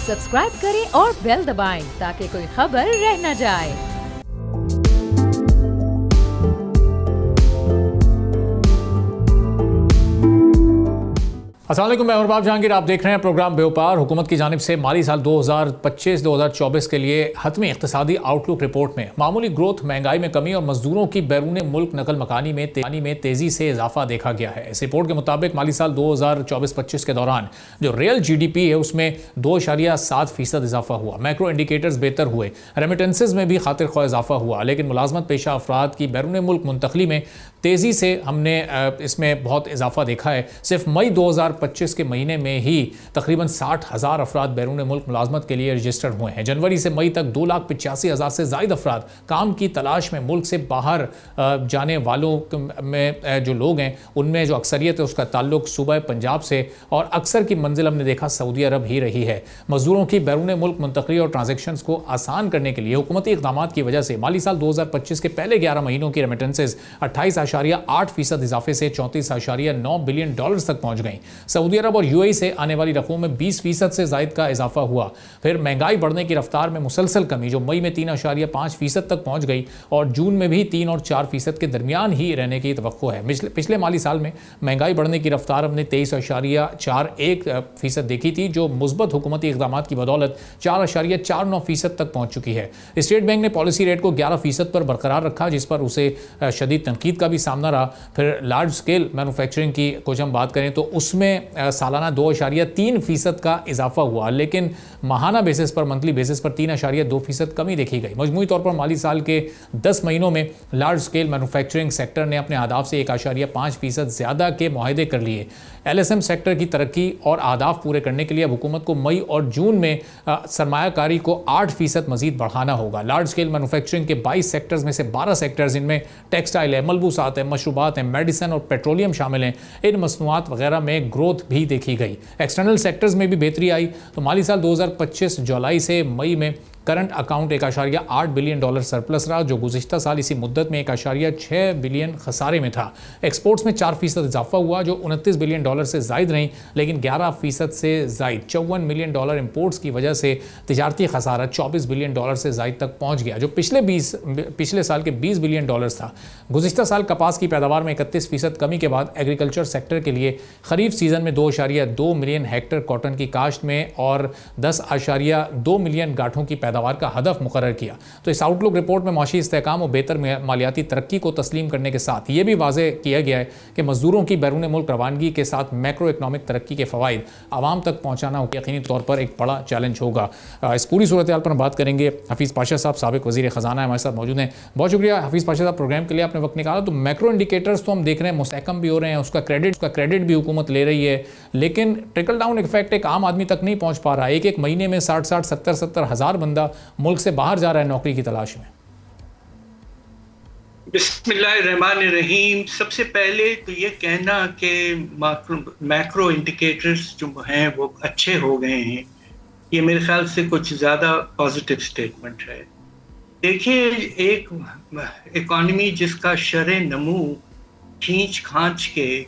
Subscribe करें और bell दबाएं ताकि कोई खबर रह न जाए। अस्सलाम वालेकुम, मैं उर्बाब जहांगीर। आप देख रहे हैं प्रोग्राम व्यापार। हुकूमत की जानिब से माली साल 2025-2024 के लिए हतमी इक़्तिसादी आउटलुक रिपोर्ट में मामूली ग्रोथ, महंगाई में कमी और मजदूरों की बैरून मुल्क नकल मकानी में तेज़ी से इजाफा देखा गया है। इस रिपोर्ट के मुताबिक माली साल 2024-25 के दौरान जो रियल GDP है उसमें 2.7% इजाफा हुआ। मैक्रो इंडिकेटर्स बेहतर हुए, रेमिटेंसेज में भी खातिर ख्वाह इजाफा हुआ, लेकिन मुलाजमत पेशा अफराद की बैरून मुल्क मुंतकली में तेज़ी से हमने इसमें बहुत इजाफा देखा है। सिर्फ मई 2025 के महीने में ही तकरीबन 60,000 अफराद बैरून मुल्क मुलाजमत के लिए रजिस्टर्ड हुए हैं। जनवरी से मई तक 2,85,000 से ज़ायद अफराद काम की तलाश में मुल्क से बाहर जाने वालों में जो लोग हैं उनमें जो अक्सरियत है उसका ताल्लुक सूबा पंजाब से, और अक्सर की मंजिल हमने देखा सऊदी अरब ही रही है। मजदूरों की बैरून मुल्क मुंतकली और ट्रांजेक्शन को आसान करने के लिए हुकूमती इक़दाम की वजह से माली साल 2025 के पहले 11 महीनों की रेमिटेंसेज 28.8% इजाफे से 34.9 बिलियन डॉलर तक पहुंच गई। सऊदी अरब और UAE से आने वाली रकमों में 20% से ज़ायद का इजाफा हुआ। फिर महंगाई बढ़ने की रफ्तार में मुसलसल कमी जो मई में 3.5% तक पहुंच गई और जून में भी 3 और 4% के दरमियान ही रहने की तवक्को है। पिछले माली साल में महंगाई बढ़ने की रफ्तार हमने 23.41% देखी थी, जो मुस्बत हुकूमती इक़दाम की बदौलत 4.49% तक पहुँच चुकी है। स्टेट बैंक ने पॉलिसी रेट को 11% पर बरकरार रखा, जिस पर उसे शदीद तनकीद का भी सामना रहा। फिर लार्ज स्केल मैन्युफैक्चरिंग की कुछ हम बात करें तो उसमें सालाना 2.3% का इजाफा हुआ, लेकिन माहाना बेसिस पर, मंथली बेसिस पर 3.2% कमी देखी गई। मजमूई तौर पर माली साल के 10 महीनों में लार्ज स्केल मैन्युफैक्चरिंग सेक्टर ने अपने अहदाफ से 1.5% ज़्यादा के मुआहदे कर लिए। LSM सेक्टर की तरक्की और अहदाफ पूरे करने के लिए अब हुकूमत को मई और जून में सरमायाकारी को 8% मजीद बढ़ाना होगा। लार्ज स्केल मैन्युफैक्चरिंग के 22 सेक्टर्स में से 12 सेक्टर्स, इनमें टेक्सटाइल है, मलबूसात है, मशरूबात है, मेडिसिन और पेट्रोलियम शामिल हैं, इन मसनूआत वगैरह में ग्रोथ भी देखी गई। एक्सटर्नल सेक्टर्स में भी बेहतरी आई। तो माली साल 2025 जुलाई से मई में current account 1.8 billion dollar surplus रहा, जो गुज़िश्ता साल इसी मुद्दत में 1.6 बिलियन खसारे में था। एक्सपोर्ट्स में 4% इजाफा हुआ, जो 29 बिलियन डॉलर से ज़ायद रही, लेकिन 11% से ज़ायद 54 मिलियन डॉलर इंपोर्ट्स की वजह से तिजारती खसारा 24 बिलियन डॉलर से ज़ायद तक पहुँच गया, जो पिछले साल के 20 बिलियन डॉलर था। गुज़िश्ता साल कपास की पैदावार में 31% कमी के बाद एग्रीकल्चर सेक्टर के लिए खरीफ सीज़न में 2.2 मिलियन हेक्टर कॉटन की काश्त में और 10.2 मिलियन गांठों की पैदावार का हदफ मुकर्रर किया। तो इस आउटलुक रिपोर्ट में माशी इस्तेहकाम और बेहतर मालियाती तरक्की को तस्लीम करने के साथ ये भी वाज़े किया गया है कि मजदूरों की बैरून मुल्क रवानगी के साथ मैक्रो इकनॉमिक तरक्की के फ़वाइद आवाम तक पहुँचाना यकीनी तौर पर एक बड़ा चैलेंज होगा। इस पूरी सूरत हाल पर बात करेंगे। हफीज़ पाशा साहब साबिक वज़ीर ख़जाना हमारे साथ मौजूद हैं। बहुत शुक्रिया हफीज़ पाशा साहब, प्रोग्राम के लिए आपने वक्त निकाला। तो मैक्रो इंडिकेटर्स तो हम देख रहे हैं मुस्तहकम भी हो रहे हैं, उसका क्रेडिट भी हुकूमत ले रही है, लेकिन ट्रिकल डाउन इफेक्ट एक आम आदमी तक नहीं पहुँच पा रहा है। एक महीने में 60,000 70,000 हज़ार बंदा मुल्क से बाहर जा रहा है नौकरी की तलाश में। बिस्मिल्लाहिर्रहमानिर्रहीम। सबसे पहले तो ये कहना कि मैक्रो इंडिकेटर्स जो हैं वो अच्छे हो गए हैं, ये मेरे ख्याल से कुछ ज़्यादा पॉजिटिव स्टेटमेंट है। देखिए, एक इकॉनमी जिसका शरह नमू खींच खांच के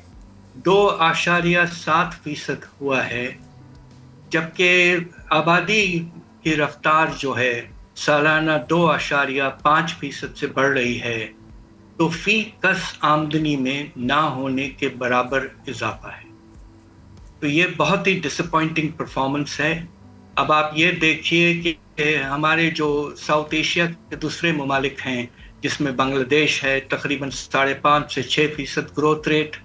2.7% हुआ है, जबकि आबादी की रफ्तार जो है सालाना 2.5% से बढ़ रही है, तो फी कस आमदनी में ना होने के बराबर इजाफा है। तो ये बहुत ही डिसअपॉइंटिंग परफॉर्मेंस है। अब आप ये देखिए कि हमारे जो साउथ एशिया के दूसरे ममालिक हैं, जिसमें बांग्लादेश है, तकरीबन 5.5 से 6% ग्रोथ रेट,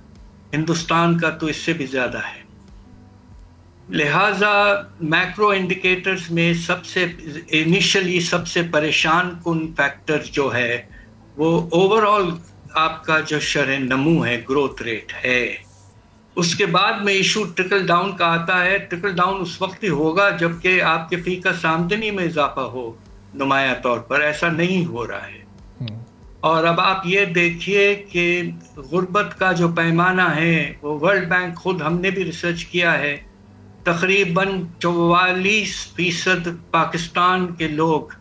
हिंदुस्तान का तो इससे भी ज़्यादा है। लिहाजा मैक्रो इंडिकेटर्स में सबसे परेशान कुन फैक्टर जो है वो ओवरऑल आपका जो शरह नमू है, ग्रोथ रेट है। उसके बाद में इशू ट्रिकल डाउन का आता है। ट्रिकल डाउन उस वक्त ही होगा जबकि आपके फी का आमदनी में इजाफा हो। नुमाया तौर पर ऐसा नहीं हो रहा है। और अब आप ये देखिए कि गुर्बत का जो पैमाना है वो वर्ल्ड बैंक खुद, हमने भी रिसर्च किया है, तकरीबन 44% पाकिस्तान के लोग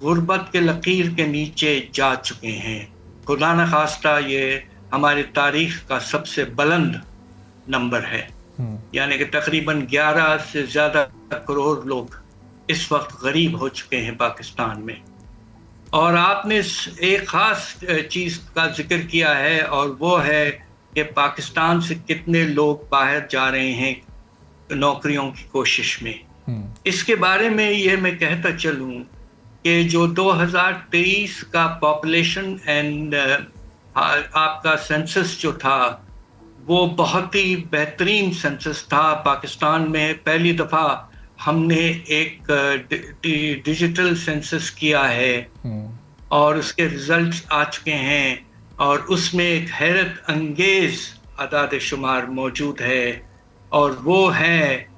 गुर्बत के लकीर के नीचे जा चुके हैं। खुदा न खास्ता ये हमारी तारीख का सबसे बुलंद नंबर है, यानी कि तकरीबन 11 से ज़्यादा करोड़ लोग इस वक्त गरीब हो चुके हैं पाकिस्तान में। और आपने एक ख़ास चीज़ का जिक्र किया है, और वो है कि पाकिस्तान से कितने लोग बाहर जा रहे हैं नौकरियों की कोशिश में। इसके बारे में ये मैं कहता चलूँ कि जो 2023 का पॉपुलेशन एंड आपका सेंसस जो था, वो बहुत ही बेहतरीन सेंसस था। पाकिस्तान में पहली दफ़ा हमने एक डिजिटल सेंसस किया है और उसके रिजल्ट्स आ चुके हैं, और उसमें एक हैरत अंगेज अदाद शुमार मौजूद है, और वो है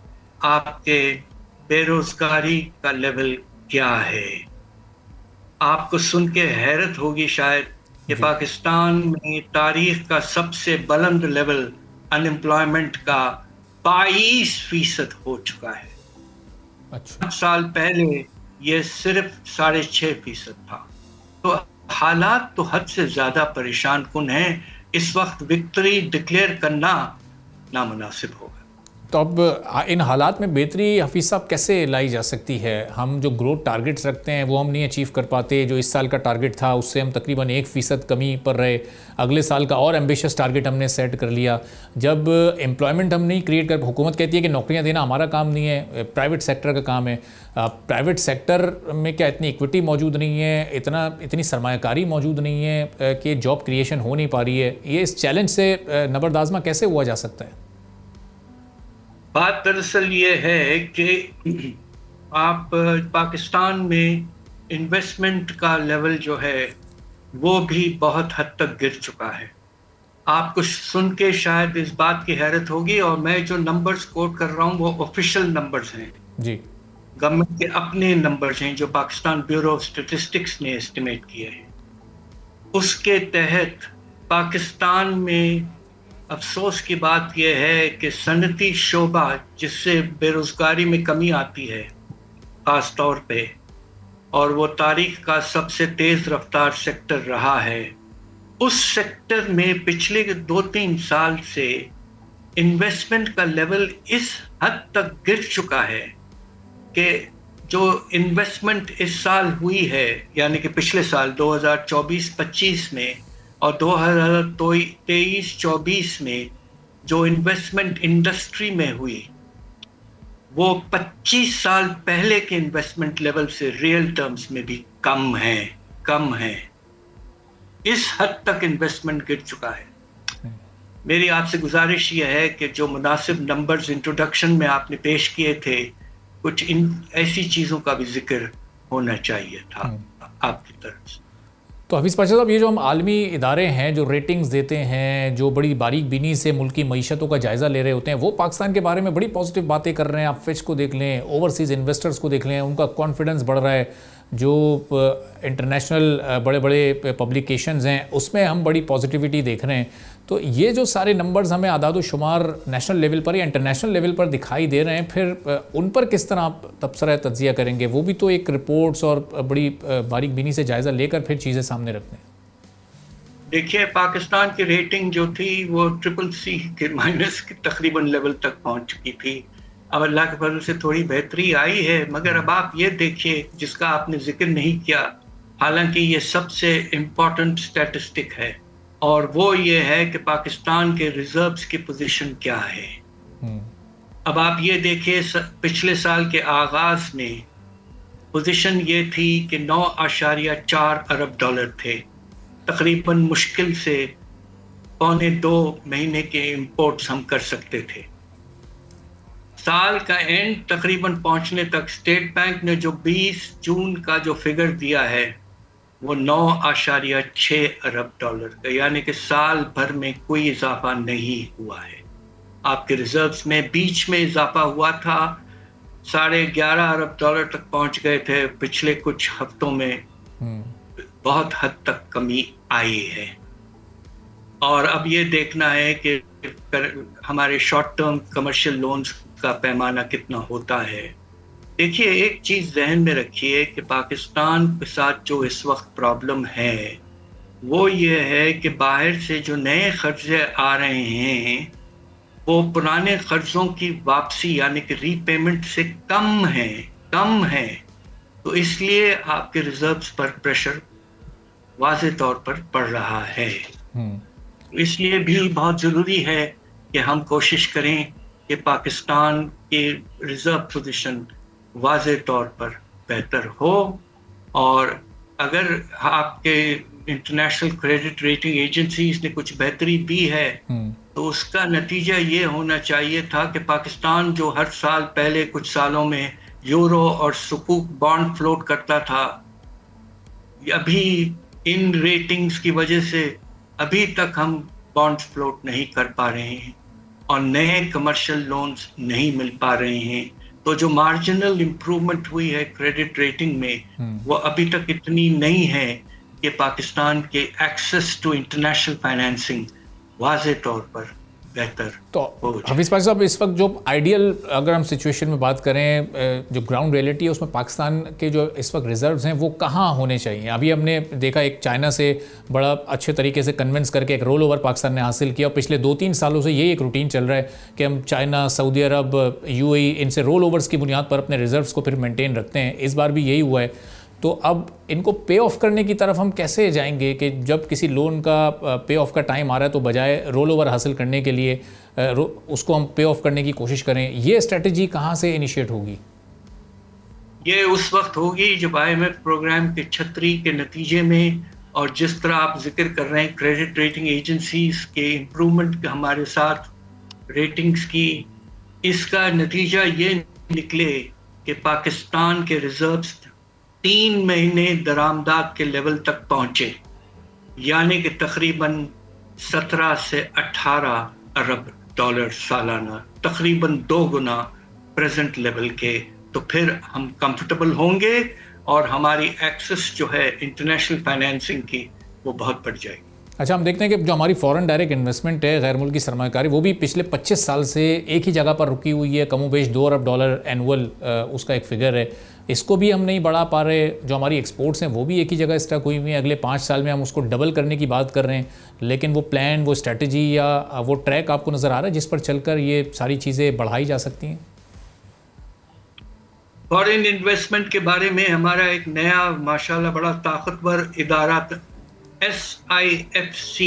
आपके बेरोजगारी का लेवल क्या है। आपको सुन के हैरत होगी शायद कि पाकिस्तान में तारीख का सबसे बुलंद लेवल अनएम्प्लॉयमेंट का 22% हो चुका है। अच्छा। 5 साल पहले ये सिर्फ 6.5% था। तो हालात तो हद से ज़्यादा परेशान कुन हैं। इस वक्त विक्ट्री डिक्लेयर करना नामुनासिब होगा। तो अब इन हालात में बेहतरी हफीज़ साहब कैसे लाई जा सकती है? हम जो ग्रोथ टारगेट्स रखते हैं वो हम नहीं अचीव कर पाते। जो इस साल का टारगेट था उससे हम तकरीबन 1% कमी पर रहे। अगले साल का और एम्बिशियस टारगेट हमने सेट कर लिया। जब एम्प्लॉयमेंट हम नहीं क्रिएट कर, हुकूमत कहती है कि नौकरियां देना हमारा काम नहीं है, प्राइवेट सेक्टर का काम है। प्राइवेट सेक्टर में क्या इतनी इक्विटी मौजूद नहीं है, इतनी सरमायाकारी मौजूद नहीं है कि जॉब क्रिएशन हो नहीं पा रही है? ये इस चैलेंज से नबरदाज़मा कैसे हुआ जा सकता है? बात दरअसल ये है कि आप पाकिस्तान में इन्वेस्टमेंट का लेवल जो है वो भी बहुत हद तक गिर चुका है। आपको सुन के शायद इस बात की हैरत होगी, और मैं जो नंबर्स कोट कर रहा हूँ वो ऑफिशियल नंबर्स हैं जी, गवर्नमेंट के अपने नंबर्स हैं जो पाकिस्तान ब्यूरो ऑफ स्टैटिस्टिक्स ने एस्टिमेट किए हैं। उसके तहत पाकिस्तान में अफसोस की बात यह है कि सनती शोबा, जिससे बेरोजगारी में कमी आती है खास तौर पे, और वो तारीख का सबसे तेज रफ्तार सेक्टर रहा है, उस सेक्टर में पिछले 2-3 साल से इन्वेस्टमेंट का लेवल इस हद तक गिर चुका है कि जो इन्वेस्टमेंट इस साल हुई है, यानी कि पिछले साल 2024-25 में और 2023-24 में जो इन्वेस्टमेंट इंडस्ट्री में हुई, वो 25 साल पहले के इन्वेस्टमेंट लेवल से रियल टर्म्स में भी कम है। इस हद तक इन्वेस्टमेंट गिर चुका है। मेरी आपसे गुजारिश ये है कि जो मुनासिब नंबर्स इंट्रोडक्शन में आपने पेश किए थे, कुछ इन ऐसी चीज़ों का भी जिक्र होना चाहिए था आपकी तरफ से। तो हफीज़ पाशा साहब, ये जो हम आलमी इदारे हैं जो रेटिंग्स देते हैं, जो बड़ी बारीक बीनी से मुल्क की मईशतों का जायज़ा ले रहे होते हैं, वो पाकिस्तान के बारे में बड़ी पॉजिटिव बातें कर रहे हैं। आप फिच को देख लें, ओवरसीज़ इन्वेस्टर्स को देख लें, उनका कॉन्फिडेंस बढ़ रहा है। जो इंटरनेशनल बड़े बड़े पब्लिकेशंस हैं उसमें हम बड़ी पॉजिटिविटी देख रहे हैं। तो ये जो सारे नंबर्स हमें आदाद शुमार नेशनल लेवल पर या इंटरनेशनल लेवल पर दिखाई दे रहे हैं, फिर उन पर किस तरह आप तबसरा तज्जिया करेंगे? वो भी तो एक रिपोर्ट्स और बड़ी बारीक बीनी से जायज़ा लेकर फिर चीज़ें सामने रखते हैं। देखिए, पाकिस्तान की रेटिंग जो थी वो CCC के माइनस के तकरीबन लेवल तक पहुंच चुकी थी। अब अल्लाह के फजल से थोड़ी बेहतरी आई है, मगर अब आप ये देखिए, जिसका आपने जिक्र नहीं किया, हालांकि ये सबसे इम्पोर्टेंट स्टैटिस्टिक है, और वो ये है कि पाकिस्तान के रिजर्व्स की पोजीशन क्या है। अब आप ये देखिए, पिछले साल के आगाज में पोजीशन ये थी कि 9.4 अरब डॉलर थे, तकरीबन मुश्किल से 1.25 महीने के इंपोर्ट्स हम कर सकते थे। साल का एंड तकरीबन पहुंचने तक स्टेट बैंक ने जो 20 जून का जो फिगर दिया है वो 9.6 अरब डॉलर का, यानी कि साल भर में कोई इजाफा नहीं हुआ है। आपके रिजर्व्स में बीच में इजाफा हुआ था, 11.5 अरब डॉलर तक पहुंच गए थे, पिछले कुछ हफ्तों में बहुत हद तक कमी आई है। और अब ये देखना है कि हमारे शॉर्ट टर्म कमर्शियल लोन्स का पैमाना कितना होता है। देखिए, एक चीज़ जहन में रखिए कि पाकिस्तान के साथ जो इस वक्त प्रॉब्लम है वो ये है कि बाहर से जो नए कर्जे आ रहे हैं वो पुराने कर्जों की वापसी यानी कि रीपेमेंट से कम हैं। कम है, तो इसलिए आपके रिजर्व्स पर प्रेशर वाज़े तौर पर पड़ रहा है। इसलिए भी बहुत ज़रूरी है कि हम कोशिश करें कि पाकिस्तान के रिजर्व पोजीशन वाज़े तौर पर बेहतर हो, और अगर आपके इंटरनेशनल क्रेडिट रेटिंग एजेंसीज ने कुछ बेहतरी दी है तो उसका नतीजा ये होना चाहिए था कि पाकिस्तान जो हर साल पहले कुछ सालों में यूरो और सुकूक बॉन्ड फ्लोट करता था, अभी इन रेटिंग्स की वजह से अभी तक हम बॉन्ड्स फ्लोट नहीं कर पा रहे हैं और नए कमर्शियल लोन्स नहीं मिल पा रहे हैं। तो जो मार्जिनल इम्प्रूवमेंट हुई है क्रेडिट रेटिंग में वो अभी तक इतनी नहीं है कि पाकिस्तान के एक्सेस टू इंटरनेशनल फाइनेंसिंग वाज़े तौर पर बेहतर। तो हफीज पाजी साहब, इस वक्त जो आइडियल अगर हम सिचुएशन में बात करें, जो ग्राउंड रियलिटी है उसमें पाकिस्तान के जो इस वक्त रिजर्व्स हैं वो कहाँ होने चाहिए? अभी हमने देखा एक चाइना से बड़ा अच्छे तरीके से कन्विंस करके एक रोल ओवर पाकिस्तान ने हासिल किया, और पिछले 2-3 सालों से यही एक रूटीन चल रहा है कि हम चाइना, सऊदी अरब, यूएई इनसे रोल ओवर्स की बुनियाद पर अपने रिजर्व्स को फिर मेनटेन रखते हैं। इस बार भी यही हुआ है। तो अब इनको पे ऑफ करने की तरफ हम कैसे जाएंगे कि जब किसी लोन का पे ऑफ का टाइम आ रहा है तो बजाय रोल ओवर हासिल करने के लिए उसको हम पे ऑफ करने की कोशिश करें? ये स्ट्रेटजी कहाँ से इनिशिएट होगी? ये उस वक्त होगी जब IMF प्रोग्राम के छतरी के नतीजे में, और जिस तरह आप जिक्र कर रहे हैं क्रेडिट रेटिंग एजेंसीज के इम्प्रूवमेंट हमारे साथ रेटिंग्स की, इसका नतीजा ये निकले कि पाकिस्तान के रिजर्व्स 3 महीने दरामदाद के लेवल तक पहुंचे, यानी कि तकरीबन 17 से 18 अरब डॉलर सालाना, तकरीबन 2 गुना प्रेजेंट लेवल के। तो फिर हम कंफर्टेबल होंगे और हमारी एक्सेस जो है इंटरनेशनल फाइनेंसिंग की वो बहुत बढ़ जाएगी। अच्छा, हम देखते हैं कि जो हमारी फॉरेन डायरेक्ट इन्वेस्टमेंट है, गैर मुल्की सरमायाकारी, वो भी पिछले 25 साल से एक ही जगह पर रुकी हुई है। कमोबेश 2 अरब डॉलर एनुअल उसका एक फिगर है। इसको भी हम नहीं बढ़ा पा रहे। जो हमारी एक्सपोर्ट्स हैं वो भी एक ही जगह स्टक हुई हुई हैं। अगले 5 साल में हम उसको डबल करने की बात कर रहे हैं, लेकिन वो प्लान, वो स्ट्रेटजी या वो ट्रैक आपको नज़र आ रहा है जिस पर चलकर ये सारी चीज़ें बढ़ाई जा सकती हैं? फॉरेन इन्वेस्टमेंट के बारे में हमारा एक नया माशाल्लाह बड़ा ताकतवर इदारा SIFC,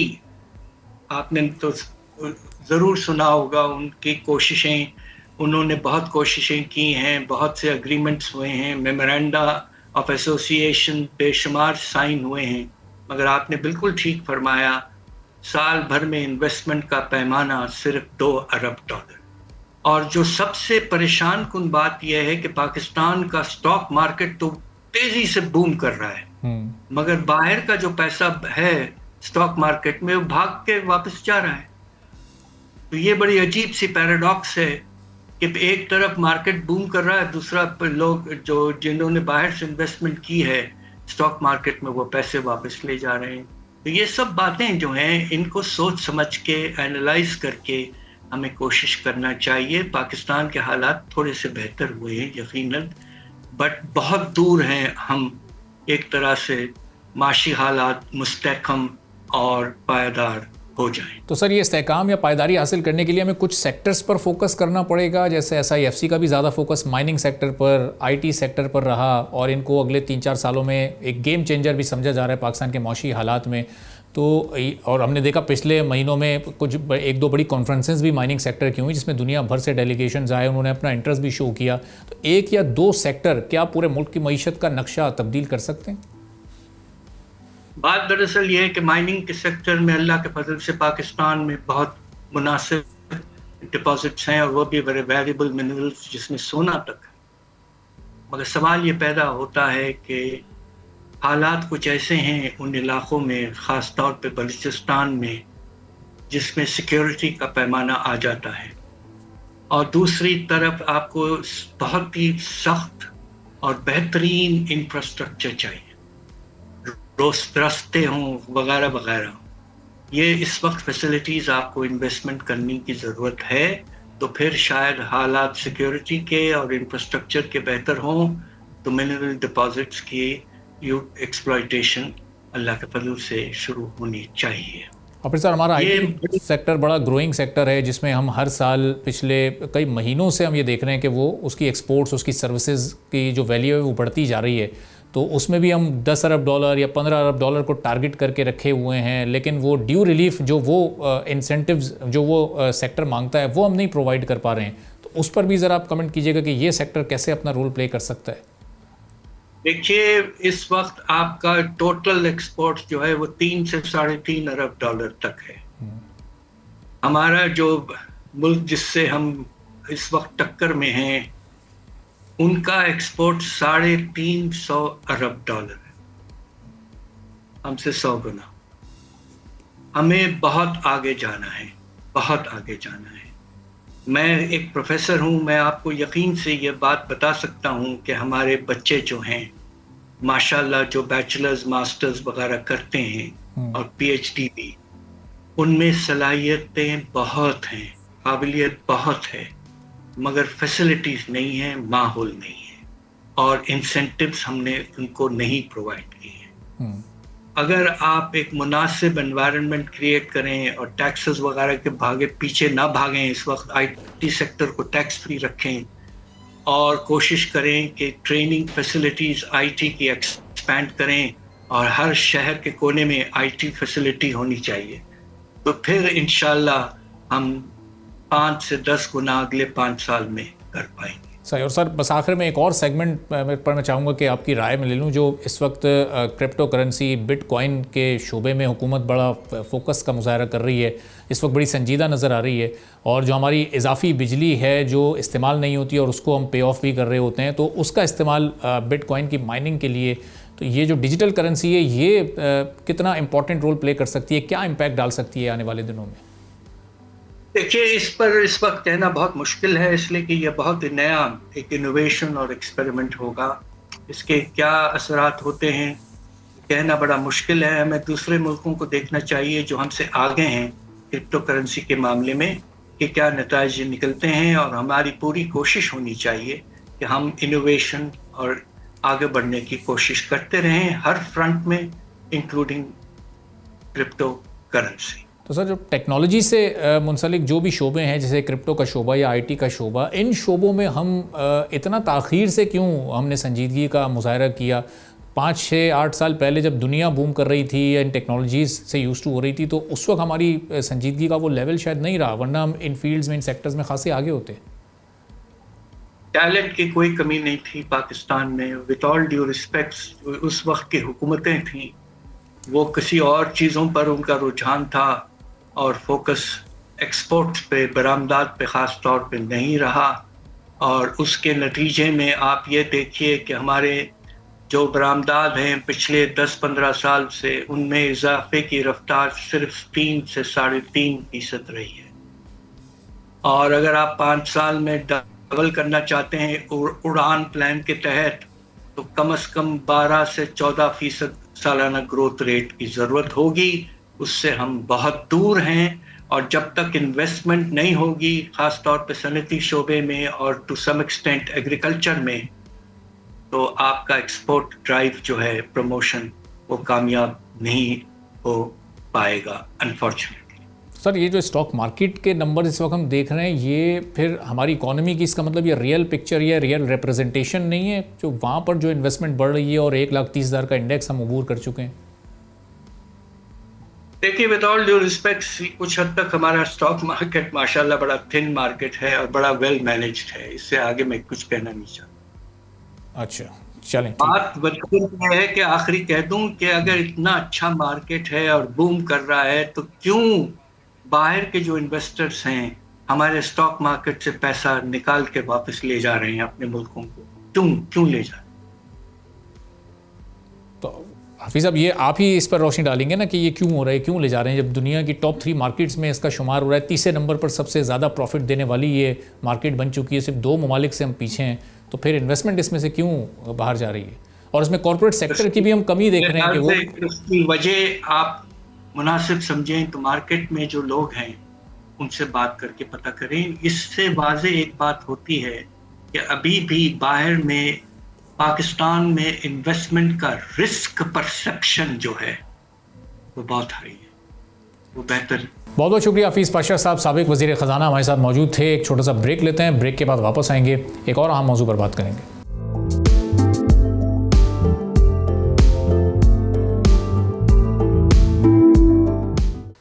आपने तो ज़रूर सुना होगा उनकी कोशिशें। उन्होंने बहुत कोशिशें की हैं, बहुत से एग्रीमेंट्स हुए हैं, मेमोरेंडा ऑफ एसोसिएशन बेशुमार साइन हुए हैं, मगर आपने बिल्कुल ठीक फरमाया, साल भर में इन्वेस्टमेंट का पैमाना सिर्फ 2 अरब डॉलर। और जो सबसे परेशान कुन बात यह है कि पाकिस्तान का स्टॉक मार्केट तो तेजी से बूम कर रहा है, मगर बाहर का जो पैसा है स्टॉक मार्केट में वो भाग के वापस जा रहा है। तो ये बड़ी अजीब सी पैराडॉक्स है कि एक तरफ मार्केट बूम कर रहा है, दूसरा लोग जो जिन्होंने बाहर से इन्वेस्टमेंट की है स्टॉक मार्केट में वो पैसे वापस ले जा रहे हैं। तो ये सब बातें जो हैं इनको सोच समझ के एनालाइज करके हमें कोशिश करना चाहिए। पाकिस्तान के हालात थोड़े से बेहतर हुए हैं यकीनन, बट बहुत दूर हैं हम एक तरह से माशी हालात मुस्तहकम और पायदार हो जाएं। तो सर, ये इस्तेहकाम या पायदारी हासिल करने के लिए हमें कुछ सेक्टर्स पर फोकस करना पड़ेगा, जैसे SIFC का भी ज़्यादा फोकस माइनिंग सेक्टर पर, IT सेक्टर पर रहा, और इनको अगले 3-4 सालों में एक गेम चेंजर भी समझा जा रहा है पाकिस्तान के मौशी हालात में। तो और हमने देखा पिछले महीनों में कुछ 1-2 बड़ी कॉन्फ्रेंसेस भी माइनिंग सेक्टर की हुई जिसमें दुनिया भर से डेलीगेशंस आए, उन्होंने अपना इंटरेस्ट भी शो किया। तो 1 या 2 सेक्टर क्या पूरे मुल्क की मईशत का नक्शा तब्दील कर सकते हैं? बात दरअसल ये है कि माइनिंग के सेक्टर में अल्लाह के फजल से पाकिस्तान में बहुत मुनासिब डिपॉजिट्स हैं, और वो भी बड़े वैल्यूएबल मिनरल्स जिसमें सोना तक है। मगर सवाल ये पैदा होता है कि हालात कुछ ऐसे हैं उन इलाक़ों में, ख़ास तौर पे बलूचिस्तान में, जिसमें सिक्योरिटी का पैमाना आ जाता है, और दूसरी तरफ आपको बहुत ही सख्त और बेहतरीन इंफ्रास्ट्रक्चर चाहिए, रास्ते हों वगैरह वगैरह। ये इस वक्त फैसिलिटीज़ आपको इन्वेस्टमेंट करने की ज़रूरत है। तो फिर शायद हालात सिक्योरिटी के और इंफ्रास्ट्रक्चर के बेहतर हों तो मिनरल डिपॉजिट्स की एक्सप्लॉयटेशन अल्लाह के फजल से शुरू होनी चाहिए। और फिर सर हमारा आईटी सेक्टर बड़ा ग्रोइंग सेक्टर है, जिसमें हम हर साल पिछले कई महीनों से हम ये देख रहे हैं कि वो उसकी एक्सपोर्ट्स, उसकी सर्विसेज की जो वैल्यू है वो बढ़ती जा रही है। तो उसमें भी हम 10 अरब डॉलर या 15 अरब डॉलर को टारगेट करके रखे हुए हैं, लेकिन वो ड्यू रिलीफ जो वो इंसेंटिव्स जो वो सेक्टर मांगता है वो हम नहीं प्रोवाइड कर पा रहे हैं। तो उस पर भी ज़रा आप कमेंट कीजिएगा कि ये सेक्टर कैसे अपना रोल प्ले कर सकता है। देखिए, इस वक्त आपका टोटल एक्सपोर्ट जो है वो 3 से 3.5 अरब डॉलर तक है। हमारा जो मुल्क जिससे हम इस वक्त टक्कर में हैं, उनका एक्सपोर्ट 350 अरब डॉलर है, हमसे 100 गुना। हमें बहुत आगे जाना है, बहुत आगे जाना है। मैं एक प्रोफेसर हूं, मैं आपको यकीन से ये बात बता सकता हूं कि हमारे बच्चे जो हैं माशाल्लाह, जो बैचलर्स मास्टर्स वगैरह करते हैं और पीएचडी भी, उनमें सलाहियतें बहुत हैं, काबिलियत बहुत है, मगर फैसिलिटीज़ नहीं है, माहौल नहीं है और इंसेंटिव्स हमने उनको नहीं प्रोवाइड किए हैं। अगर आप एक मुनासिब एनवायरनमेंट क्रिएट करें और टैक्सेस वगैरह के भागे पीछे ना भागें, इस वक्त आईटी सेक्टर को टैक्स फ्री रखें और कोशिश करें कि ट्रेनिंग फैसिलिटीज़ आईटी की एक्सपैंड करें और हर शहर के कोने में आईटी फैसिलिटी होनी चाहिए, तो फिर इंशाल्लाह हम 5 से 10 गुना अगले 5 साल में कर पाएंगे। सही। और सर बस आखिर में एक और सेगमेंट पर मैं चाहूँगा कि आपकी राय में ले लूँ, जो इस वक्त क्रिप्टो करेंसी बिटकॉइन के शोबे में हुकूमत बड़ा फोकस का मुजाहरा कर रही है, इस वक्त बड़ी संजीदा नज़र आ रही है, और जो हमारी इजाफी बिजली है जो इस्तेमाल नहीं होती और उसको हम पे ऑफ भी कर रहे होते हैं, तो उसका इस्तेमाल बिटकॉइन की माइनिंग के लिए, तो ये जो डिजिटल करेंसी है ये कितना इंपॉर्टेंट रोल प्ले कर सकती है, क्या इम्पैक्ट डाल सकती है आने वाले दिनों में? देखिए, इस पर इस वक्त कहना बहुत मुश्किल है, इसलिए कि यह बहुत नया एक इनोवेशन और एक्सपेरिमेंट होगा। इसके क्या असरात होते हैं कहना बड़ा मुश्किल है। हमें दूसरे मुल्कों को देखना चाहिए जो हमसे आगे हैं क्रिप्टो करेंसी के मामले में, कि क्या नताइज निकलते हैं, और हमारी पूरी कोशिश होनी चाहिए कि हम इनोवेशन और आगे बढ़ने की कोशिश करते रहें हर फ्रंट में, इंक्लूडिंग क्रिप्टो करेंसी। तो सर, जो टेक्नोलॉजी से मुंसलिक जो भी शोबे हैं, जैसे क्रिप्टो का शोबा या आईटी का शोबा, इन शोबों में हम इतना ताख़ीर से क्यों हमने संजीदगी का मुज़ाहरा किया? 5, 6, 8 साल पहले जब दुनिया बूम कर रही थी या इन टेक्नोलॉजीज़ से यूज़ टू हो रही थी, तो उस वक्त हमारी संजीदगी का वो लेवल शायद नहीं रहा, वरना हम इन फील्ड्स में, इन सेक्टर्स में खासे आगे होते। टैलेंट की कोई कमी नहीं थी पाकिस्तान में। विद ऑल ड्यू रिस्पेक्ट्स, उस वक्त की हुकूमतें थीं, वो किसी और चीज़ों पर उनका रुझान था और फोकस एक्सपोर्ट पे, बरामदात पे ख़ास तौर पे नहीं रहा, और उसके नतीजे में आप ये देखिए कि हमारे जो बरामदात हैं पिछले 10-15 साल से, उनमें इजाफे की रफ्तार सिर्फ 3 से 3.5% रही है, और अगर आप 5 साल में डबल करना चाहते हैं उड़ान प्लान के तहत, तो कम से कम 12 से 14% सालाना ग्रोथ रेट की ज़रूरत होगी। उससे हम बहुत दूर हैं, और जब तक इन्वेस्टमेंट नहीं होगी, ख़ास तौर पे सनती शोबे में और टू सम एक्सटेंट एग्रीकल्चर में, तो आपका एक्सपोर्ट ड्राइव जो है, प्रमोशन, वो कामयाब नहीं हो पाएगा अनफॉर्चुनेटली। सर, ये जो स्टॉक मार्केट के नंबर इस वक्त हम देख रहे हैं, ये फिर हमारी इकॉनमी की, इसका मतलब ये रियल पिक्चर या रियल रिप्रेजेंटेशन नहीं है, जो वहाँ पर जो इन्वेस्टमेंट बढ़ रही है और 1,30,000 का इंडेक्स हम अबूर कर चुके हैं? देखिए, विद ऑल ड्यू रिस्पेक्ट, कुछ हद तक हमारा स्टॉक मार्केट माशाल्लाह बड़ा थिन मार्केट है और बड़ा वेल मैनेज्ड है। इससे आगे मैं कुछ कहना नहीं चाहता। अच्छा, चलें। बात बदतरीन है कि आखिरी कह दूं कि अगर इतना अच्छा मार्केट है और बूम कर रहा है, तो क्यों बाहर के जो इन्वेस्टर्स हैं हमारे स्टॉक मार्केट से पैसा निकाल के वापस ले जा रहे हैं अपने मुल्कों को? क्यों ले जा रहे हैं? तो हाफिज़ साहब, ये आप ही इस पर रोशनी डालेंगे ना कि ये क्यों हो रहा है, क्यों ले जा रहे हैं, जब दुनिया की टॉप 3 मार्केट्स में इसका शुमार हो रहा है, तीसरे नंबर पर सबसे ज़्यादा प्रॉफिट देने वाली ये मार्केट बन चुकी है, सिर्फ 2 ममालिक से हम पीछे हैं, तो फिर इन्वेस्टमेंट इसमें से क्यों बाहर जा रही है? और इसमें कॉर्पोरेट सेक्टर की भी हम कमी देख रहे हैं कि वो, उसकी वजह आप मुनासिब समझें तो मार्केट में जो लोग हैं उनसे बात करके पता करें। इससे वाज़ेह एक बात होती है कि अभी भी बाहर में, पाकिस्तान में इन्वेस्टमेंट का रिस्क परसेप्शन जो है वो बहुत हाई है। वो बेहतर। बहुत बहुत शुक्रिया हफीज़ पाशा साहब, साबिक वज़ीर ख़जाना हमारे साथ मौजूद थे। एक छोटा सा ब्रेक लेते हैं, ब्रेक के बाद वापस आएंगे, एक और अहम मौजू पर बात करेंगे।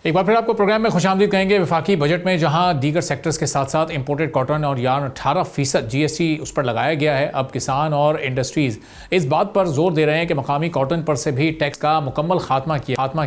एक बार फिर आपको प्रोग्राम में खुशामदीद कहेंगे। वफाकी बजट में जहां दीगर सेक्टर्स के साथ साथ इंपोर्टेड कॉटन और यार्न 18% GST उस पर लगाया गया है, अब किसान और इंडस्ट्रीज़ इस बात पर जोर दे रहे हैं कि मकामी कॉटन पर से भी टैक्स का मुकम्मल खात्मा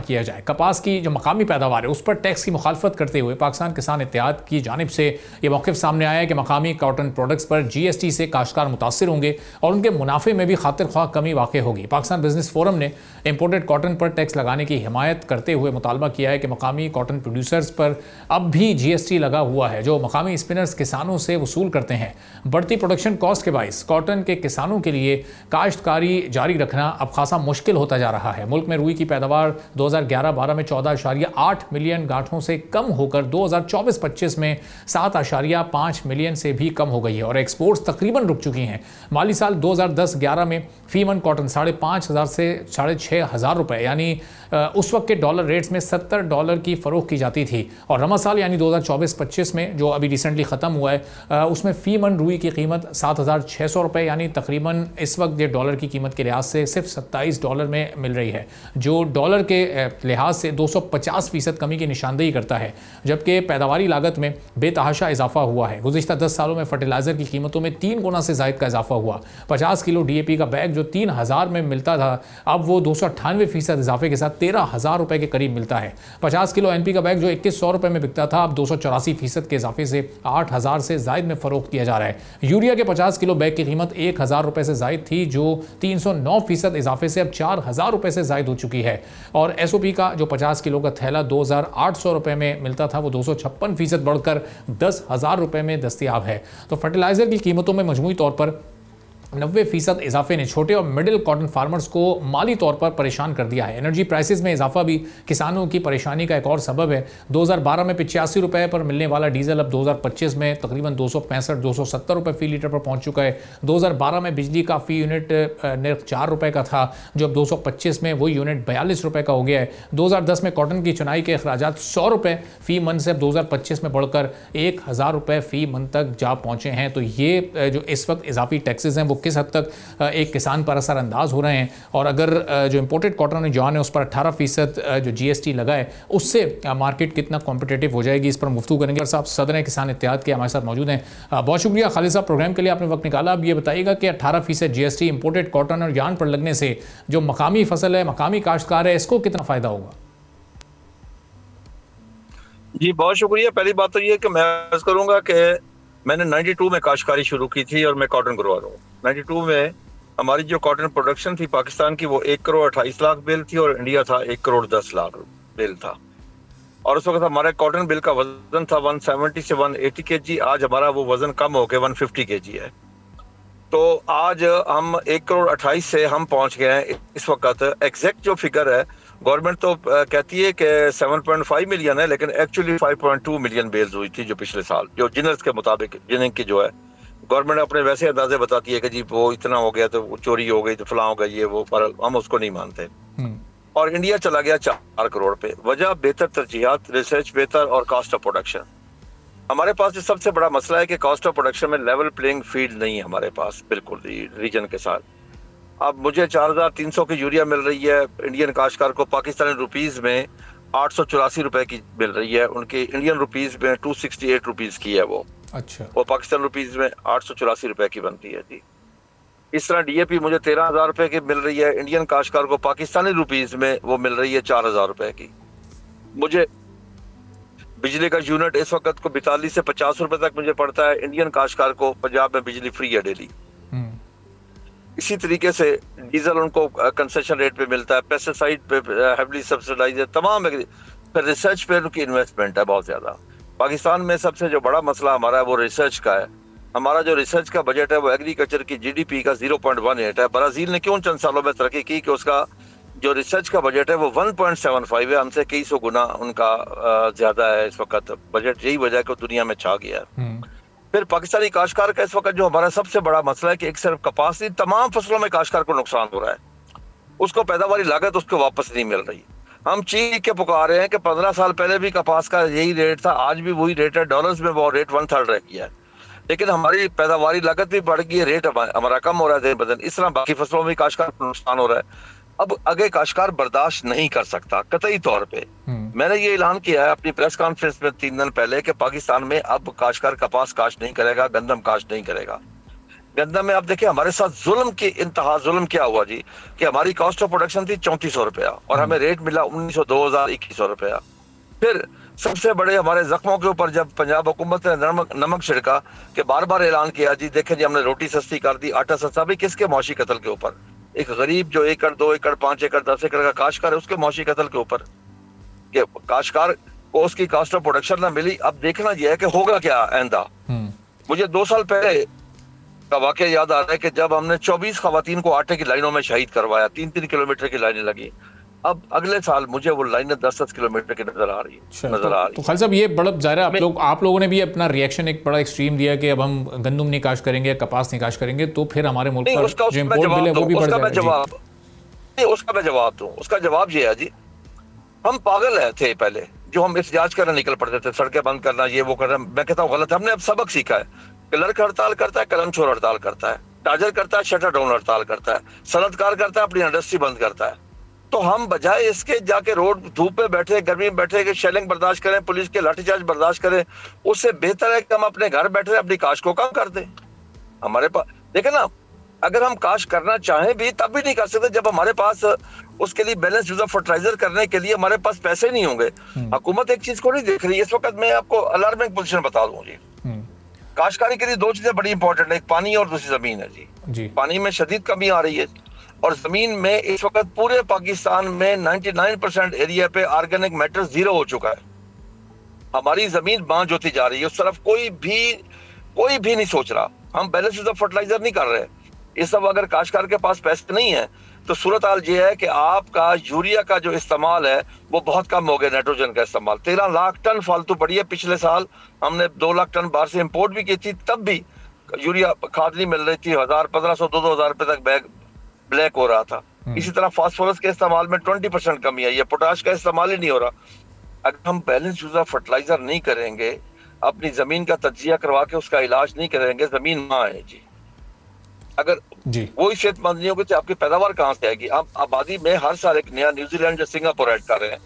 किया जाए। कपास की जो मकामी पैदावार है उस पर टैक्स की मुखालफत करते हुए पाकिस्तान किसान इत्तेहाद की जानिब से ये मौक़िफ़ सामने आया है कि मकामी कॉटन प्रोडक्ट्स पर GST से काश्तकार मुतासर होंगे और उनके मुनाफे में भी खातिर ख्वाह कमी वाक़ होगी। पाकिस्तान बिजनेस फोरम ने इंपोर्टेड कॉटन पर टैक्स लगाने की हिमायत करते हुए मुतालबा किया है कि मकामी कॉटन प्रोड्यूसर्स पर अब भी GST लगा हुआ है जो मकामी स्पिनर्स किसानों से वसूल करते हैं। बढ़ती प्रोडक्शन कॉस्ट के बाइस कॉटन के किसानों के लिए काश्तकारी जारी रखना अब खासा मुश्किल होता जा रहा है। मुल्क में रुई की पैदावार 2011-12 में 14.8 मिलियन गांठों से कम होकर 2024-25 में 7.5 मिलियन से भी कम हो गई है और एक्सपोर्ट्स तकरीबन रुक चुकी हैं। माली साल 2010-11 में फी मन कॉटन $5,500 से $6,500 रुपये यानी उस वक्त के डॉलर रेट्स में $70 की फ़रोख्त की जाती थी और रमा साल यानी 2024-25 में जो अभी रिसेंटली ख़त्म हुआ है उसमें फ़ी मन रुई की कीमत $7,600 रुपये यानी तकरीबन इस वक्त ये डॉलर की कीमत के लिहाज से सिर्फ $27 में मिल रही है, जो डॉलर के लिहाज से 250% कमी की निशानदेही करता है। जबकि पैदावारी लागत में बेतहाशा इजाफा हुआ है। गुज़िश्ता 10 सालों में फर्टिलाइज़र की कीमतों में 3 गुना से ज़ायद का इजाफा हुआ। 50 किलो DAP का बैग जो 3,000 में मिलता था अब वो 298% इजाफे के साथ 13,000 रुपये के करीब मिलता है। 50 किलो NP का बैग जो 2100 रुपये में बिकता था अब 284% के इजाफे से 8,000 से जायद में फ़रोख्त किया जा रहा है। यूरिया के 50 किलो बैग की कीमत 1,000 रुपये से जायद थी जो 309% इजाफे से अब 4,000 रुपये से जायद हो चुकी है और SOP का जो 50 किलो का थैला 2,800 रुपये में मिलता था वो 256% बढ़कर 10,000 रुपये में दस्तयाब है। तो फर्टिलाइज़र की कीमतों में मजमूई तौर पर 90% इजाफे ने छोटे और मिडिल कॉटन फार्मर्स को माली तौर पर परेशान कर दिया है। एनर्जी प्राइसेस में इजाफा भी किसानों की परेशानी का एक और सबब है। 2012 में 85 रुपये पर मिलने वाला डीजल अब 2025 में तकरीबन 265-270 रुपये फ़ी लीटर पर पहुंच चुका है। 2012 में बिजली का फ़ी यूनिट निर्ख 4 रुपये का था जो अब 225 में वही यूनिट 42 रुपये का हो गया है। 2010 में कॉटन की चुनाई के अखराजात 100 रुपये फ़ी मन से अब 2025 में बढ़कर 1,000 रुपये फ़ी मन तक जा पहुँचे हैं। तो ये जो इस वक्त इजाफी टैक्सेस हैं वो किस हद तक एक किसान पर असरअंदाज हो रहे हैं और अगर जो इंपोर्टेड कॉटन और जॉन है उस पर 18% जो GST लगा है उससे मार्केट कितना कॉम्पिटिटिव हो जाएगी, इस पर गुफ्तगू करेंगे। और साहब सदर किसान इत्तेहाद के हमारे साथ मौजूद हैं। बहुत शुक्रिया खालिद साहब, प्रोग्राम के लिए आपने वक्त निकाला। अब ये बताइएगा कि 18% GST इंपोर्टेड कॉटन और यार्न पर लगने से जो मकामी फसल है, मकामी काश्तकार है, इसको कितना फ़ायदा होगा? जी बहुत शुक्रिया। पहली बात तो ये कि मैं अर्ज करूंगा कि मैंने 92 में काश्तकारी शुरू की थी और मैं कॉटन ग्रोअर हूँ। 92 में हमारी जो कॉटन प्रोडक्शन थी पाकिस्तान की वो 1,28,00,000 बेल थी और इंडिया था 1,10,00,000 बेल था और उस वक्त हमारे कॉटन बिल का वजन था 170 से 180 kg। आज हमारा वो वजन कम हो के 150 kg है। तो आज हम 1,28,00,000 से हम पहुंच गए हैं इस वक्त। एग्जैक्ट जो फिगर है गवर्नमेंट तो कहती है कि 7.5 मिलियन है लेकिन एक्चुअली 5.2 मिलियन बेल्स हुई थी जो पिछले साल, जो जिनर्स के मुताबिक जिनिंग की जो है गवर्नमेंट अपने वैसे अंदाजे बताती है कि जी वो इतना हो गया तो चोरी हो गई तो फलां हो गया ये वो, पर हम उसको नहीं मानते। और इंडिया चला गया 4 करोड़ पे। वजह बेहतर तरजीहात, रिसर्च बेहतर और कॉस्ट ऑफ प्रोडक्शन। हमारे पास सबसे बड़ा मसला है कि कॉस्ट ऑफ प्रोडक्शन में लेवल प्लेइंग फील्ड नहीं है हमारे पास बिल्कुल रीजन के साथ। अब मुझे 4,300 की यूरिया मिल रही है इंडियन काश्तकार को, पाकिस्तानी रुपीस में 884 रुपए की मिल रही है, उनके इंडियन रुपीस में 268 रुपीस की है वो। अच्छा, वो पाकिस्तान रुपीस में 884 रुपए की बनती है जी। इस तरह DAP मुझे 13,000 रुपए की मिल रही है, इंडियन काश्तकार को पाकिस्तानी रुपीस में वो मिल रही है 4,000 रुपए की। मुझे बिजली का यूनिट इस वक्त को 42 से 50 रुपए तक मुझे पड़ता है, इंडियन काश्तकार को पंजाब में बिजली फ्री है डेली। इसी तरीके से डीजल उनको कंसेशन रेट पे मिलता है, पेस्टिसाइड पे हेवली सब्सिडाइज है, तमाम। फिर रिसर्च पे उनकी इन्वेस्टमेंट है बहुत ज्यादा। पाकिस्तान में सबसे जो बड़ा मसला हमारा है वो रिसर्च का है। हमारा जो रिसर्च का बजट है वो एग्रीकल्चर की GDP का 0.18 है। ब्राजील ने क्यों चंद सालों में तरक्की की कि उसका जो रिसर्च का बजट है वो 1.75 है, हमसे कई सौ गुना उनका ज्यादा है इस वक्त बजट। यही वजह है कि दुनिया में छा गया है। फिर पाकिस्तानी काश्तकार का इस वक्त जो हमारा सबसे बड़ा मसला है कि एक सिर्फ कपास नहीं, तमाम फसलों में काश्तकार को नुकसान हो रहा है, उसको पैदावारी लागत उसको वापस नहीं मिल रही। हम चीख के पुकार रहे हैं कि 15 साल पहले भी कपास का यही रेट था, आज भी वही रेट है, डॉलर्स में वो रेट 1/3 रह गया है, लेकिन हमारी पैदावारी लागत भी बढ़ गई है, रेट हमारा कम हो रहा है दिन ब दिन। इस तरह बाकी फसलों में काश्तकार को नुकसान हो रहा है। अब आगे काश्तकार बर्दाश्त नहीं कर सकता कतई तौर पे। मैंने ये ऐलान किया है अपनी प्रेस कॉन्फ्रेंस में 3 दिन पहले कि पाकिस्तान में अब काश्तकार कपास काश्त नहीं करेगा, गंदम काश्त नहीं करेगा। गंदम में आप देखिए हमारे साथ जुल्म की इंतहा, जुल्म क्या हुआ जी कि हमारी कॉस्ट ऑफ प्रोडक्शन थी 3400 रुपया और हमें रेट मिला 1900, 2000, 2100 रुपया। फिर सबसे बड़े हमारे जख्मों के ऊपर जब पंजाब हुकूमत ने नमक छिड़का कि बार बार ऐलान किया जी देखें जी हमने रोटी सस्ती कर दी, आटा सस्ता, भी किसके मौशी कत्ल के ऊपर? एक गरीब जो 1 एकड़ 2 एकड़ 5 एकड़ 10 एकड़ का काश्तकार है उसके मौशी कत्ल के ऊपर कि काश्तकार को उसकी कॉस्ट ऑफ प्रोडक्शन ना मिली। अब देखना यह है कि होगा क्या आइंदा। मुझे 2 साल पहले का वाकया याद आ रहा है कि जब हमने 24 खवातीन को आटे की लाइनों में शहीद करवाया, 3-3 किलोमीटर की लाइनें लगी। अब अगले साल मुझे वो लाइनें 10-10 किलोमीटर की नजर आ रही है। तो खालिद साहब ये बड़ा ज़ाहिर है आप लोगों ने भी अपना रिएक्शन एक बड़ा एक्सट्रीम दिया कि अब हम गंदम नहीं काश्त करेंगे, कपास नहीं काश्त करेंगे, तो फिर हमारे मुल्क पर जो इंपोर्ट बिल है वो भी बढ़ जाएगा। उसका मैं जवाब दूं। उसका जवाब ये है जी, हम पागल थे पहले जो हम एहतजाज करने निकल पड़ते थे, सड़कें बंद करना, ये वो करना। मैं कहता हूँ गलत है। हमने अब सबक सीखा है। क्लर्क हड़ताल करता है, कलम छोर हड़ताल करता है, ताजर करता है, शटर डाउन हड़ताल करता है, सनतकार करता है, अपनी इंडस्ट्री बंद करता है। तो हम बजाय इसके जाके रोड धूप में बैठे, गर्मी में बैठे, शेलिंग बर्दाश्त करें, पुलिस के लाठीचार्ज बर्दाश्त करें, उससे बेहतर है कि हम अपने घर बैठे अपनी काश को कम कर दें। हमारे पास देखे ना, अगर हम काश करना चाहें भी तब भी नहीं कर सकते जब हमारे पास उसके लिए बैलेंस यूज ऑफ फर्टिलाइजर करने के लिए हमारे पास पैसे नहीं होंगे। हुकूमत एक चीज को नहीं देख रही। इस वक्त मैं आपको अलार्मिंग पोजीशन बता दूं जी, काश्तकारी के लिए 2 चीजें बड़ी इंपॉर्टेंट है, एक पानी और दूसरी जमीन है जी। पानी में शदीद कमी आ रही है और जमीन में इस वक्त पूरे पाकिस्तान में 99% एरिया पे ऑर्गेनिक मैटर 0 हो चुका है। हमारी जमीन बांझ होती जा रही है, उस तरफ कोई भी नहीं सोच रहा। हम बैलेंस यूज ऑफ फर्टिलाइजर नहीं कर रहे। ये सब अगर काश्तकार के पास पैसे नहीं है तो सूरत हाल ये है कि आपका यूरिया का जो इस्तेमाल है वो बहुत कम हो गया, नाइट्रोजन का इस्तेमाल 13 लाख टन फालतू पड़ी है। पिछले साल हमने 2 लाख टन बाहर से इंपोर्ट भी की थी, तब भी यूरिया खाद नहीं मिल रही थी। 1500 2,000 रुपए तक बैग ब्लैक हो रहा था। इसी तरह फास्फोरस के इस्तेमाल में 20% कमी आई है, पोटाश का इस्तेमाल ही नहीं हो रहा। अगर हम बैलेंस यूज ऑफ फर्टिलाइजर नहीं करेंगे, अपनी जमीन का तज्जिया करवा के उसका इलाज नहीं करेंगे, जमीन मां है जी। अगर वो ही सेहतमंद नहीं होगी तो आपकी पैदावार कहाँ से आएगी? आप आबादी में हर साल एक नया न्यूजीलैंड या सिंगापुर ऐड कर रहे हैं,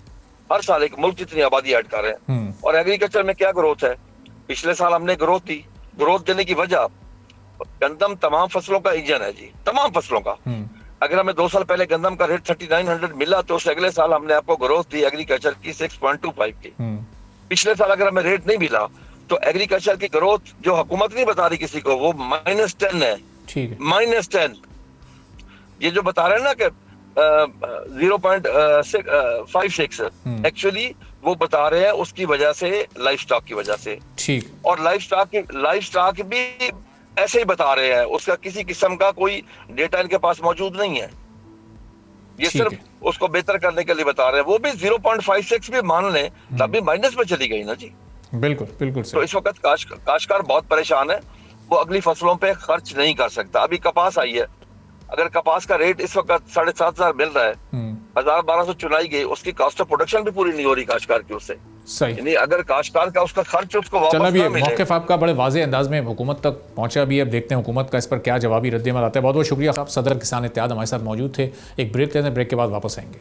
हर साल एक मुल्क जितनी आबादी ऐड कर रहे हैं। और एग्रीकल्चर में क्या ग्रोथ है? पिछले साल हमने ग्रोथ दी। ग्रोथ देने की वजह, गंदम तमाम फसलों का इंजन है जी, तमाम फसलों का। अगर हमें 2 साल पहले गंदम का रेट 3900 मिला तो उससे अगले साल हमने आपको ग्रोथ दी एग्रीकल्चर की 6.25 की। पिछले साल अगर हमें रेट नहीं मिला तो एग्रीकल्चर की ग्रोथ जो हुकूमत नहीं बता रही किसी को, वो -10 है। -10। ये जो बता रहे हैं ना कि 0.56, एक्चुअली वो बता रहे हैं उसकी वजह से, लाइफ स्टॉक की वजह से। ठीक। और लाइफ स्टॉक भी ऐसे ही बता रहे हैं, उसका किसी किस्म का कोई डेटा इनके पास मौजूद नहीं है। ये सिर्फ उसको बेहतर करने के लिए बता रहे हैं। वो भी 0.56 भी मान लें तब भी माइनस में चली गई ना जी। बिल्कुल बिल्कुल। तो इस वक्त काश्तकार बहुत परेशान है, वो अगली फसलों पे खर्च नहीं कर सकता। अभी कपास आई है, अगर कपास का रेट इस वक्त 7,500 मिल रहा है, 1,000-1,200 चुनाई गई, उसकी कॉस्ट ऑफ प्रोडक्शन भी पूरी नहीं हो रही काश्तकार की उससे। सही। यानी अगर काश्तकार का उसका खर्च उसको वापस ना मिले। मौक़िफ़ आपका बड़े वाज़ेह अंदाज में हुकूमत तक पहुंचा भी है। अब देखते हैं हुकूमत का इस पर क्या जवाबी रद्द-ए-अमल आता है। बहुत बहुत शुक्रिया साहब। सदर किसान इत्तेहाद हमारे साथ मौजूद थे। एक ब्रेक लेते हैं, ब्रेक के बाद वापस आएंगे।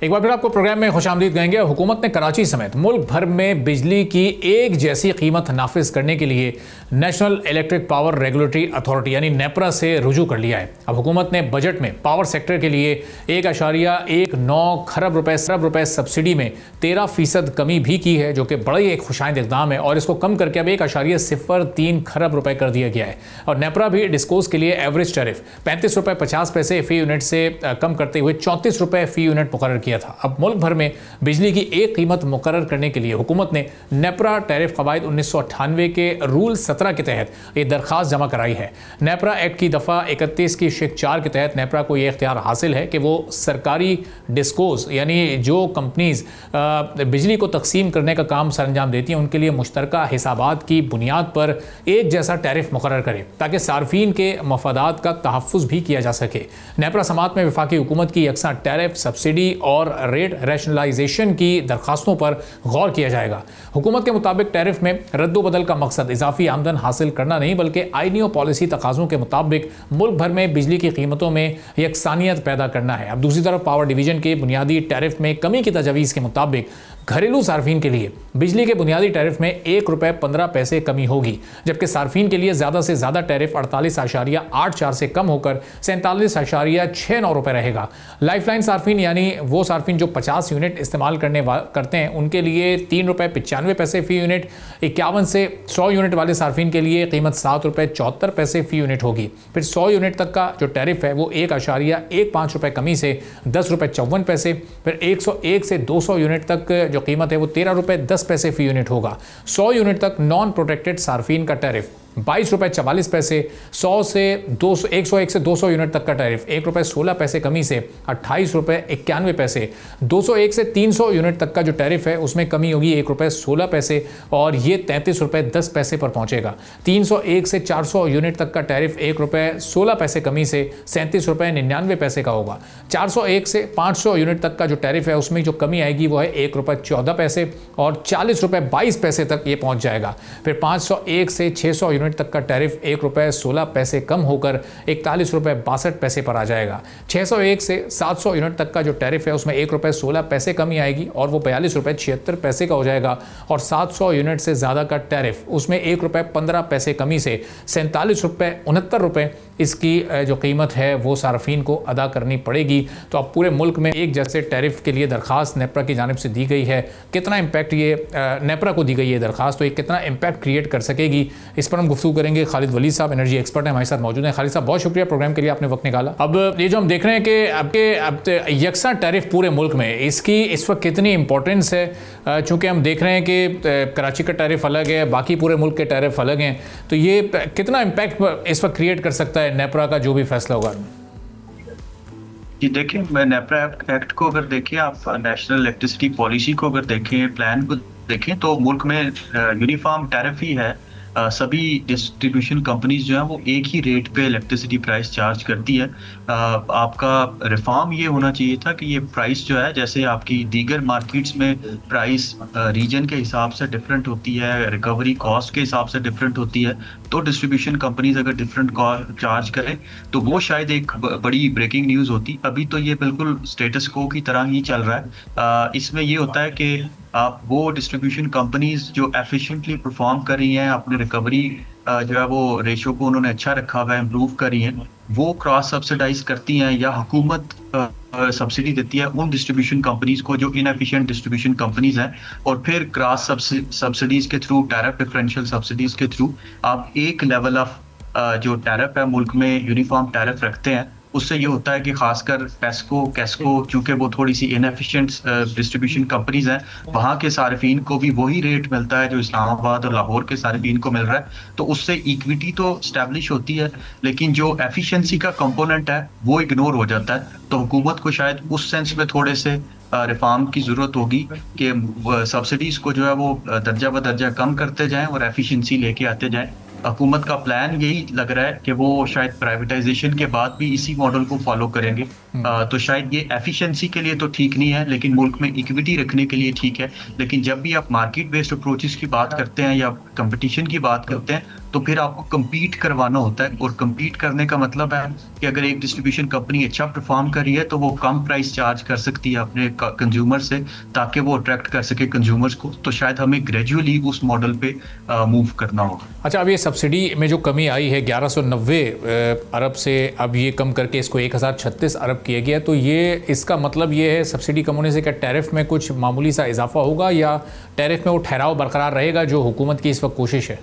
एक बार फिर आपको प्रोग्राम में खुशामदीद कहेंगे। हुकूमत ने कराची समेत मुल्क भर में बिजली की एक जैसी कीमत नाफिज करने के लिए national electric power regulatory authority यानी नेपरा से रुजू कर लिया है। अब हुकूमत ने बजट में पावर सेक्टर के लिए 1.19 खरब रुपए सब्सिडी में 13% कमी भी की है, जो कि बड़ा ही एक खुशाइंद इक़दाम है। और इसको कम करके अब 1.03 खरब रुपए कर दिया गया है। और नेपरा भी डिस्कोस के लिए एवरेज टैरिफ 35.50 रुपए फ़ी यूनिट से कम करते हुए 34 रुपए फ़ी यूनिट मुकर्रर किया किया था। अब मुल्क भर में बिजली की एक कीमत मुकर्रर करने के लिए हुकूमत ने नेपरा टैरिफ कवायद 1998 के रूल 17 के तहत ये दरख्वास्त जमा कराई है। नेपरा एक्ट की दफ़ा 31 की शेख 4 के तहत नेपरा को यह इख्तियार हासिल है कि वो सरकारी डिस्कोज यानी जो कंपनीज बिजली को तकसीम करने का काम सरंजाम देती हैं उनके लिए मुश्तरका हिसाबात की बुनियाद पर एक जैसा टैरिफ मुकर्रर करे ताकि सार्फिन के मफादात का तहफ़्फ़ुज़ भी किया जा सके। नेपरा समात में वफाकी हुकूमत की यकसा टैरिफ, सब्सिडी और रेट रैशनलाइजेशन की दरखास्तों पर गौर किया जाएगा। हुकूमत के मुताबिक टैरिफ में रद्दोबदल का मकसद इजाफी आमदन हासिल करना नहीं बल्कि आईनी और पॉलिसी तकाज़ों के मुताबिक मुल्क भर में बिजली की कीमतों में यकसानियत पैदा करना है। अब दूसरी तरफ पावर डिवीजन के बुनियादी टैरिफ में कमी की तजवीज़ के मुताबिक घरेलू सार्फिन के लिए बिजली के बुनियादी टैरिफ में ₹1.15 कमी होगी, जबकि सार्फिन के लिए ज़्यादा से ज़्यादा टैरिफ 48.84 से कम होकर 47.69 रुपये रहेगा। लाइफलाइन सार्फिन यानी वो सार्फिन जो 50 यूनिट इस्तेमाल करते हैं उनके लिए ₹3.95 फ़ी यूनिट, 51 से 100 यूनिट वाले सार्फिन के लिए कीमत ₹7.74 फ़ी यूनिट होगी। फिर 100 यूनिट तक का जो टैरिफ है वो 1.15 रुपये कमी से ₹10.54, फिर 101 से 200 यूनिट तक जो कीमत है वो ₹13.10 फ़ी यूनिट होगा। 100 यूनिट तक नॉन प्रोटेक्टेड सार्फिन का टैरिफ ₹22.44, 101 से 200 यूनिट तक का टैरिफ ₹1.16 कमी से ₹28.91, 201 से 300 यूनिट तक का जो टैरिफ है उसमें कमी होगी ₹1.16 और ये ₹33.10 पर पहुंचेगा। 301 से 400 यूनिट तक का टैरिफ ₹1.16 कमी से ₹37.99 का होगा। 401 से 500 यूनिट तक का जो टैरिफ है उसमें जो कमी आएगी वो है ₹1.14 और ₹40.22 तक ये पहुंच जाएगा। फिर 501 से 600 यूनिट तक का टैरिफ ₹1.16 कम होकर ₹41.62 पर आ जाएगा। 601 से 700 यूनिट तक का जो टैरिफ है उसमें ₹1.16 कमी आएगी और वो ₹42.76 का हो जाएगा। और 700 यूनिट से ज़्यादा का टैरिफ उसमें ₹1.15 कमी से ₹47.69 इसकी जो कीमत है वो सार्फिन को अदा करनी पड़ेगी। तो अब पूरे मुल्क में एक जैसे टैरिफ के लिए दरख्वास्त नेपरा की जानिब से दी गई है। कितना इम्पैक्ट ये नेपरा को दी गई है दरख्वास्त, तो ये कितना इम्पैक्ट क्रिएट कर सकेगी, इस पर हम गुफ्तगू करेंगे। खालिद वली साहब एनर्जी एक्सपर्ट हैं, हमारे साथ मौजूद हैं। खालिद साहब बहुत शुक्रिया प्रोग्राम के लिए, आपने वक्त निकाला। अब ये जो हम देख रहे हैं कि अब यकसा टैरिफ पूरे मुल्क में, इसकी इस वक्त कितनी इंपॉर्टेंस है, चूँकि हम देख रहे हैं कि कराची का टैरिफ अलग है, बाकी पूरे मुल्क के टैरिफ अलग हैं, तो ये कितना इम्पैक्ट इस वक्त क्रिएट कर सकता है नेपरा का जो भी फैसला होगा? जी देखिए, मैं नेपरा एक्ट को अगर देखें, आप नेशनल इलेक्ट्रिसिटी पॉलिसी को अगर देखें, प्लान को देखें, तो मुल्क में यूनिफॉर्म टैरिफ ही है। सभी डिस्ट्रीब्यूशन कंपनीज जो है वो एक ही रेट पे इलेक्ट्रिसिटी प्राइस चार्ज करती है। आपका रिफॉर्म ये होना चाहिए था कि ये प्राइस जो है, जैसे आपकी दीगर मार्केट्स में प्राइस रीजन के हिसाब से डिफरेंट होती है, रिकवरी कॉस्ट के हिसाब से डिफरेंट होती है, तो डिस्ट्रीब्यूशन कंपनीज अगर डिफरेंट कॉस्ट चार्ज करें तो वो शायद एक बड़ी ब्रेकिंग न्यूज़ होती। अभी तो ये बिल्कुल स्टेटस को की तरह ही चल रहा है। इसमें ये होता है कि आप वो डिस्ट्रीब्यूशन कंपनीज जो एफिशिएंटली परफॉर्म कर रही हैं, अपने रिकवरी जो है वो रेशो को उन्होंने अच्छा रखा हुआ है, इम्प्रूव कर रही हैं, वो क्रॉस सब्सिडाइज करती हैं या हुकूमत सब्सिडी देती है उन डिस्ट्रीब्यूशन कंपनीज को जो इनएफिशिएंट डिस्ट्रीब्यूशन कंपनीज हैं, और फिर क्रॉस सब्सिडीज के थ्रू, टैरिफ डिफरेंशियल सब्सिडीज के थ्रू आप एक लेवल ऑफ जो टैरिफ है मुल्क में यूनिफॉर्म टैरिफ रखते हैं। उससे ये होता है कि खासकर कैस्को चूंकि वो थोड़ी सी इनएफिशिएंट डिस्ट्रीब्यूशन कंपनीज हैं, वहाँ के सार्फिन को भी वही रेट मिलता है जो इस्लामाबाद और लाहौर के सार्फिन को मिल रहा है। तो उससे इक्विटी तो स्टैब्लिश होती है, लेकिन जो एफिशिएंसी का कंपोनेंट है वो इग्नोर हो जाता है। तो हुकूमत को शायद उस सेंस में थोड़े से रिफॉर्म की ज़रूरत होगी कि सब्सिडीज़ को जो है वो दर्जा ब दर्जा कम करते जाएँ और एफिशिएंसी लेके आते जाएँ। हुकूमत का प्लान यही लग रहा है कि वो शायद प्राइवेटाइजेशन के बाद भी इसी मॉडल को फॉलो करेंगे। तो शायद ये एफिशिएंसी के लिए तो ठीक नहीं है, लेकिन मुल्क में इक्विटी रखने के लिए ठीक है। लेकिन जब भी आप मार्केट बेस्ड अप्रोचेस की बात करते हैं या कंपटीशन की बात करते हैं, तो फिर आपको कम्पीट करवाना होता है, और कम्पीट करने का मतलब है कि अगर एक डिस्ट्रीब्यूशन कंपनी अच्छा परफॉर्म कर रही है तो वो कम प्राइस चार्ज कर सकती है अपने कंज्यूमर से, ताकि वो अट्रैक्ट कर सके कंज्यूमर्स को। तो शायद हमें ग्रेजुअली उस मॉडल पे मूव करना होगा। अच्छा, अब ये सब्सिडी में जो कमी आई है 1190 अरब से अब ये कम करके इसको 1036 अरब किया गया, तो ये इसका मतलब ये है सब्सिडी कम होने से क्या टैरिफ में कुछ मामूली सा इजाफा होगा या टैरिफ में वो ठहराव बरकरार रहेगा जो हुकूमत की इस वक्त कोशिश है?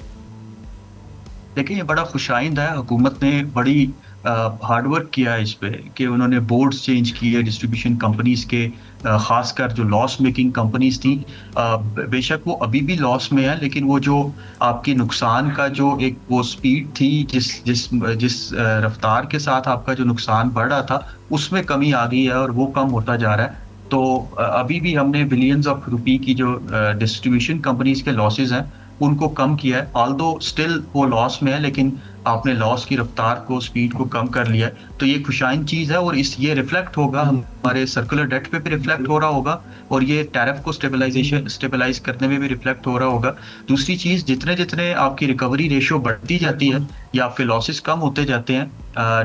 देखिए, ये बड़ा खुशाइंद है। हुकूमत ने बड़ी हार्डवर्क किया है इस पे कि उन्होंने बोर्ड्स चेंज किए डिस्ट्रीब्यूशन कंपनीज के, खासकर जो लॉस मेकिंग कंपनीज थी। बेशक वो अभी भी लॉस में है, लेकिन वो जो आपकी नुकसान का जो एक वो स्पीड थी, जिस रफ्तार के साथ आपका जो नुकसान बढ़ रहा था, उसमें कमी आ गई है और वो कम होता जा रहा है। तो अभी भी हमने बिलियंस ऑफ रुपी की जो डिस्ट्रीब्यूशन कंपनीज के लॉसेज हैं उनको कम किया है। ऑल्दो स्टिल वो लॉस में है, लेकिन आपने लॉस की रफ्तार को, स्पीड को कम कर लिया है। तो ये खुशाइन चीज़ है और ये रिफ्लेक्ट होगा हमारे सर्कुलर डेट पे भी रिफ्लेक्ट हो रहा होगा और ये टैरिफ को स्टेबलाइज करने में भी रिफ्लेक्ट हो रहा होगा। दूसरी चीज़, जितने जितने आपकी रिकवरी रेशियो बढ़ती जाती है या आपके लॉसेस कम होते जाते हैं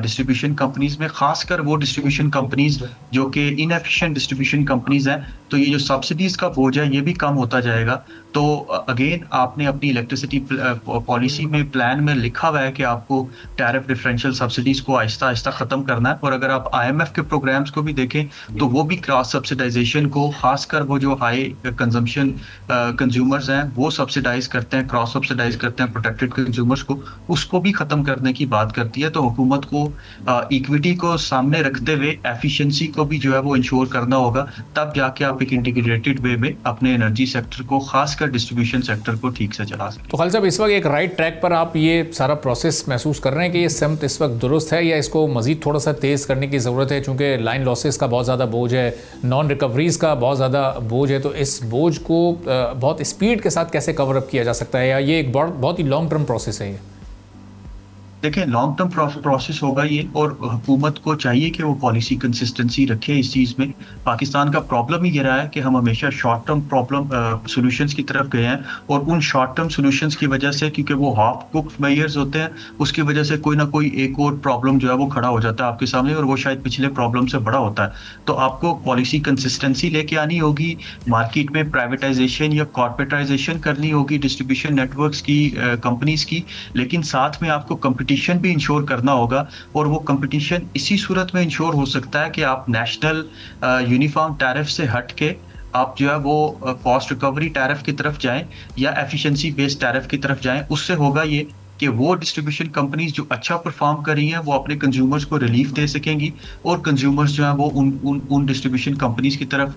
डिस्ट्रीब्यूशन कंपनीज में, खासकर वो डिस्ट्रीब्यूशन कंपनीज जो कि इनएफिशिएंट डिस्ट्रीब्यूशन कंपनीज हैं, तो ये जो सब्सिडीज का बोझ है ये भी कम होता जाएगा। तो अगेन आपने अपनी इलेक्ट्रिसिटी पॉलिसी में, प्लान में लिखा हुआ है कि आपको टैरिफ डिफरेंशियल सब्सिडीज को आहिस्ता आहिस्ता खत्म करना है। और अगर आप IMF के प्रोग्राम्स को भी देखें तो वो भी क्रॉस सब्सिडाइजेशन को, खासकर वो जो हाई कंजम्पशन कंज्यूमर्स हैं वो सब्सिडाइज करते हैं, क्रॉस सब्सिडाइज करते हैं प्रोटेक्टेड कंज्यूमर्स को, उसको भी खत्म करने की बात करती है। तो हुकूमत को इक्विटी को सामने रखते हुए एफिशिएंसी को भी जो है वो इंश्योर करना होगा, तब जाके आप एक इंटीग्रेटेड वे में अपने एनर्जी सेक्टर को, खासकर डिस्ट्रीब्यूशन सेक्टर को ठीक से चला सकें। तो खालिद साहब, इस वक्त एक राइट ट्रैक पर आप ये सारा प्रोसेस महसूस कर रहे हैं कि ये समत इस वक्त दुरुस्त है, या इसको मजीद थोड़ा सा तेज़ करने की ज़रूरत है? चूँकि लाइन लॉसेस का बहुत ज़्यादा बोझ है, नॉन रिकवरीज का बहुत ज़्यादा बोझ है, तो इस बोझ को बहुत स्पीड के साथ कैसे कवर अप किया जा सकता है, या ये एक बहुत ही लॉन्ग टर्म प्रोसेस है? ये देखिए, लॉन्ग टर्म प्रोसेस होगा ये, और हुकूमत को चाहिए कि वो पॉलिसी कंसिस्टेंसी रखे इस चीज़ में। पाकिस्तान का प्रॉब्लम ही ये रहा है कि हम हमेशा शॉर्ट टर्म सॉल्यूशंस की तरफ गए हैं, और उन शॉर्ट टर्म सॉल्यूशंस की वजह से, क्योंकि वो हाफ कुक्ड मेजर्स होते हैं, उसकी वजह से कोई ना कोई एक और प्रॉब्लम जो है वो खड़ा हो जाता है आपके सामने, और वो शायद पिछले प्रॉब्लम से बड़ा होता है। तो आपको पॉलिसी कंसिस्टेंसी लेके आनी होगी, मार्केट में प्राइवेटाइजेशन या कॉर्पोरेटाइजेशन करनी होगी डिस्ट्रीब्यूशन नेटवर्क्स की, कंपनीज की, लेकिन साथ में आपको कंपटीशन भी इंश्योर करना होगा। और वो कंपटीशन इसी सूरत में इंश्योर हो सकता है कि आप नेशनल यूनिफॉर्म टैरिफ से हट के आप जो है वो कॉस्ट रिकवरी टैरिफ की तरफ जाएं या एफिशिएंसी बेस्ड टैरिफ की तरफ जाएं। उससे होगा ये कि वो डिस्ट्रीब्यूशन कंपनीज जो अच्छा परफॉर्म कर रही हैं वो अपने कंज्यूमर्स को रिलीफ दे सकेंगी, और कंज्यूमर्स जो है वो उन डिस्ट्रीब्यूशन कंपनीज की तरफ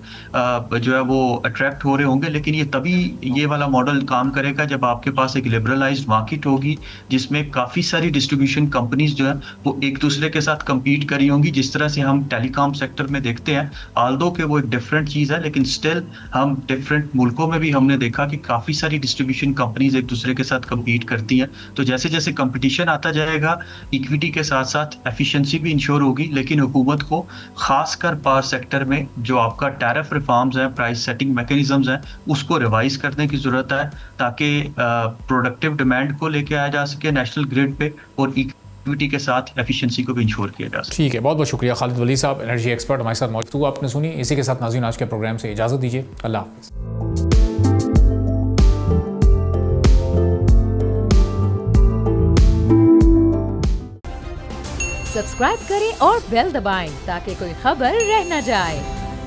जो है वो अट्रैक्ट हो रहे होंगे। लेकिन ये तभी ये वाला मॉडल काम करेगा जब आपके पास एक लिबरलाइज्ड मार्केट होगी, जिसमें काफ़ी सारी डिस्ट्रीब्यूशन कंपनीज जो है वो एक दूसरे के साथ कम्पीट करी होंगी, जिस तरह से हम टेलीकॉम सेक्टर में देखते हैं। आल्दो कि वो एक डिफरेंट चीज़ है, लेकिन स्टिल हम डिफरेंट मुल्कों में भी हमने देखा कि काफ़ी सारी डिस्ट्रीब्यूशन कंपनीज एक दूसरे के साथ कम्पीट करती हैं। तो जैसे जैसे कंपटीशन आता जाएगा, इक्विटी के साथ साथ एफिशिएंसी भी इंश्योर होगी। लेकिन हुकूमत को खासकर पावर सेक्टर में जो आपका टैरिफ रिफॉर्म्स हैं, प्राइस सेटिंग मैकेनिज्म्स हैं, उसको रिवाइज करने की जरूरत है, ताकि प्रोडक्टिव डिमांड को लेके आया जा सके नेशनल ग्रिड पे, और इक्विटी के साथ एफिशिएंसी को भी इंश्योर किया जा सके। ठीक है, बहुत बहुत शुक्रिया खालिद वली साहब, एनर्जी एक्सपर्ट हमारे साथ मौजूद हुआ, आपने सुनी। इसी के साथ नाज़रीन आज के प्रोग्राम से इजाज़त दीजिए। अल्लाह हाफ़िज़। सब्सक्राइब करें और बेल दबाएं ताकि कोई खबर रह न जाए।